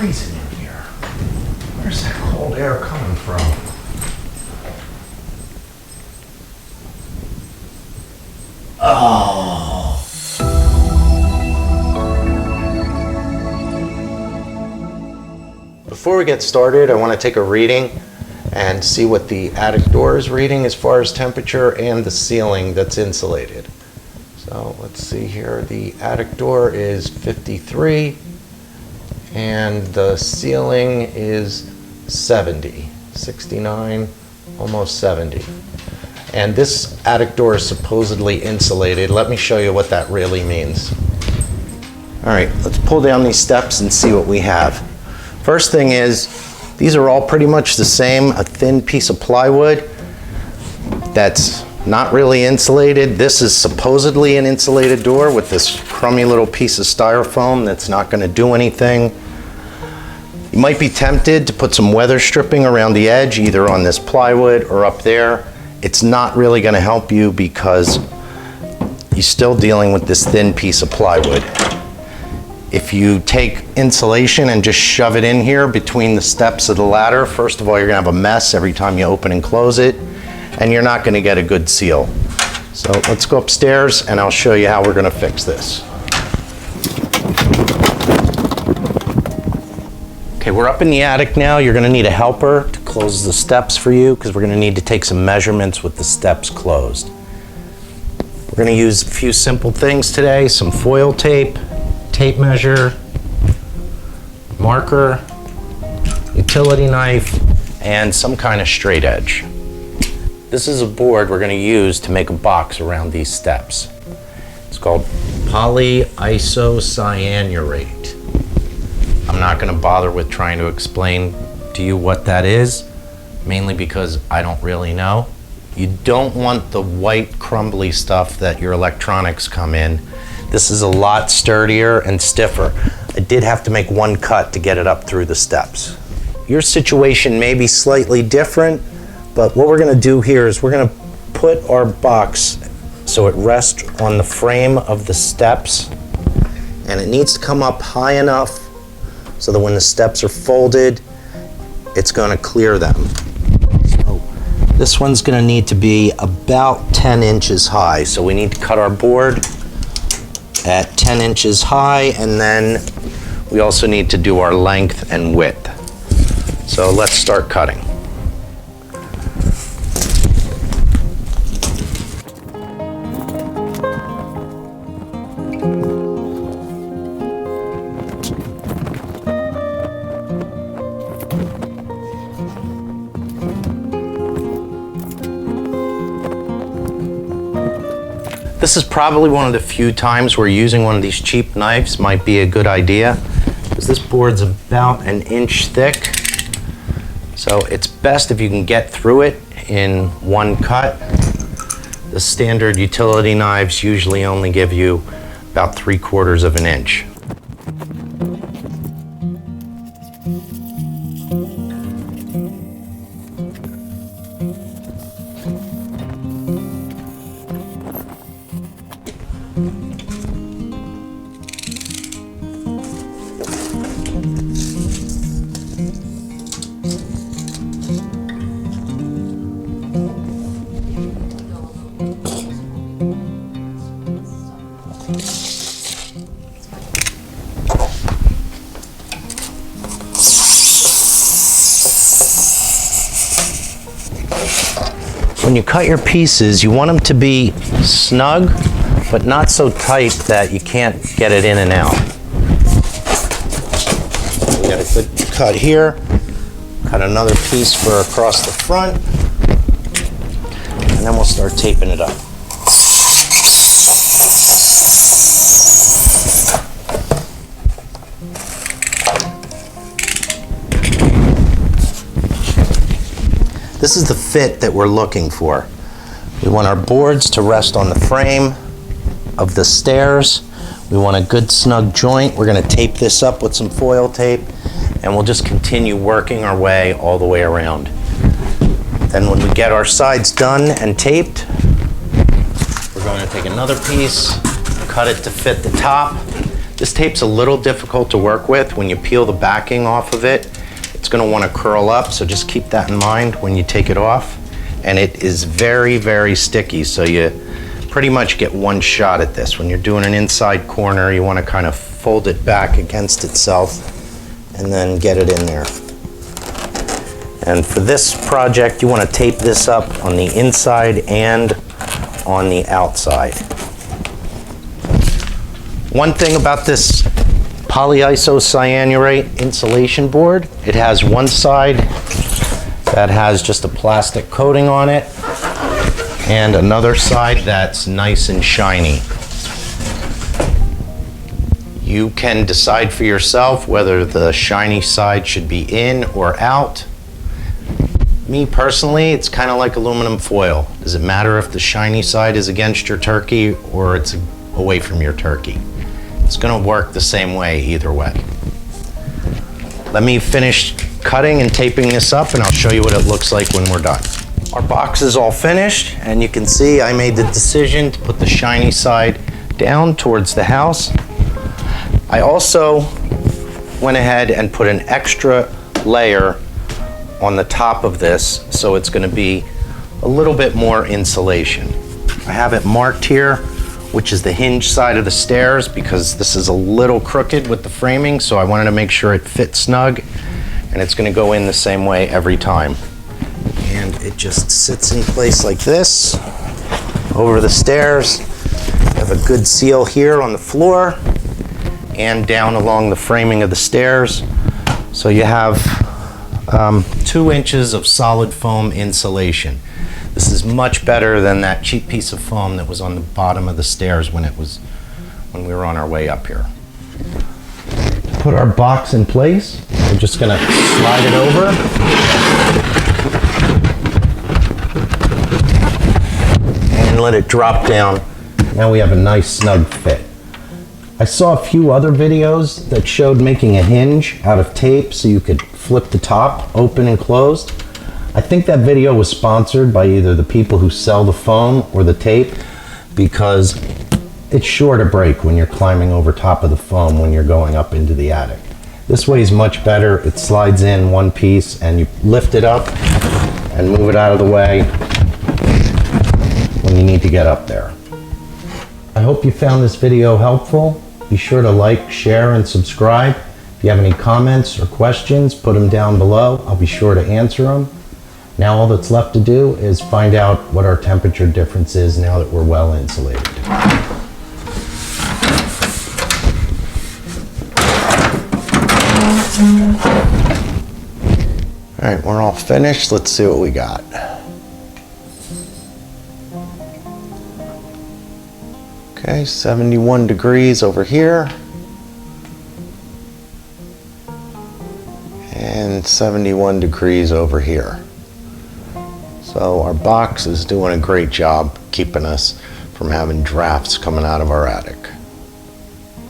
freezing in here. Where's that cold air coming from? Oh. Before we get started, I want to take a reading and see what the attic door is reading as far as temperature and the ceiling that's insulated. So let's see here. The attic door is 53 and the ceiling is 70, 69, almost 70. And this attic door is supposedly insulated. Let me show you what that really means. All right, let's pull down these steps and see what we have. First thing is, these are all pretty much the same, a thin piece of plywood that's not really insulated. This is supposedly an insulated door with this crummy little piece of styrofoam that's not going to do anything. You might be tempted to put some weather stripping around the edge, either on this plywood or up there. It's not really going to help you because you're still dealing with this thin piece of plywood. If you take insulation and just shove it in here between the steps of the ladder, first of all, you're going to have a mess every time you open and close it, and you're not going to get a good seal. So let's go upstairs and I'll show you how we're going to fix this. Okay, we're up in the attic now. You're going to need a helper to close the steps for you because we're going to need to take some measurements with the steps closed. We're going to use a few simple things today, some foil tape, tape measure, marker, utility knife, and some kind of straight edge. This is a board we're going to use to make a box around these steps. It's called polyisocyanurate. I'm not going to bother with trying to explain to you what that is, mainly because I don't really know. You don't want the white crumbly stuff that your electronics come in. This is a lot sturdier and stiffer. I did have to make one cut to get it up through the steps. Your situation may be slightly different, but what we're going to do here is we're going to put our box so it rests on the frame of the steps, and it needs to come up high enough so that when the steps are folded, it's going to clear them. So this one's going to need to be about 10 inches high. So we need to cut our board at 10 inches high, and then we also need to do our length and width. So let's start cutting. This is probably one of the few times where using one of these cheap knives might be a good idea, because this board's about an inch thick. So it's best if you can get through it in one cut. The standard utility knives usually only give you about 3/4 of an inch. When you cut your pieces, you want them to be snug, but not so tight that you can't get it in and out. We got a good cut here. Cut another piece for across the front, and then we'll start taping it up. This is the fit that we're looking for. We want our boards to rest on the frame of the stairs. We want a good snug joint. We're going to tape this up with some foil tape, and we'll just continue working our way all the way around. Then when we get our sides done and taped, we're going to take another piece, cut it to fit the top. This tape's a little difficult to work with. When you peel the backing off of it, it's going to want to curl up, so just keep that in mind when you take it off. And it is very, very sticky, so you pretty much get one shot at this. When you're doing an inside corner, you want to kind of fold it back against itself and then get it in there. And for this project, you want to tape this up on the inside and on the outside. One thing about this polyisocyanurate insulation board, it has one side that has just a plastic coating on it and another side that's nice and shiny. You can decide for yourself whether the shiny side should be in or out. Me personally, it's kind of like aluminum foil. Does it matter if the shiny side is against your turkey or it's away from your turkey? It's going to work the same way either way. Let me finish cutting and taping this up and I'll show you what it looks like when we're done. Our box is all finished and you can see I made the decision to put the shiny side down towards the house. I also went ahead and put an extra layer on the top of this, so it's going to be a little bit more insulation. I have it marked here, which is the hinge side of the stairs, because this is a little crooked with the framing, so I wanted to make sure it fits snug, and it's going to go in the same way every time. And it just sits in place like this over the stairs. You have a good seal here on the floor and down along the framing of the stairs. So you have 2 inches of solid foam insulation. This is much better than that cheap piece of foam that was on the bottom of the stairs when we were on our way up here. To put our box in place, we're just going to slide it over. And let it drop down. Now we have a nice snug fit. I saw a few other videos that showed making a hinge out of tape so you could flip the top open and closed. I think that video was sponsored by either the people who sell the foam or the tape, because it's sure to break when you're climbing over top of the foam when you're going up into the attic. This way is much better. It slides in one piece and you lift it up and move it out of the way when you need to get up there. I hope you found this video helpful. Be sure to like, share, and subscribe. If you have any comments or questions, put them down below. I'll be sure to answer them. Now all that's left to do is find out what our temperature difference is now that we're well insulated. All right, we're all finished. Let's see what we got. Okay, 71 degrees over here. And 71 degrees over here. So our box is doing a great job keeping us from having drafts coming out of our attic.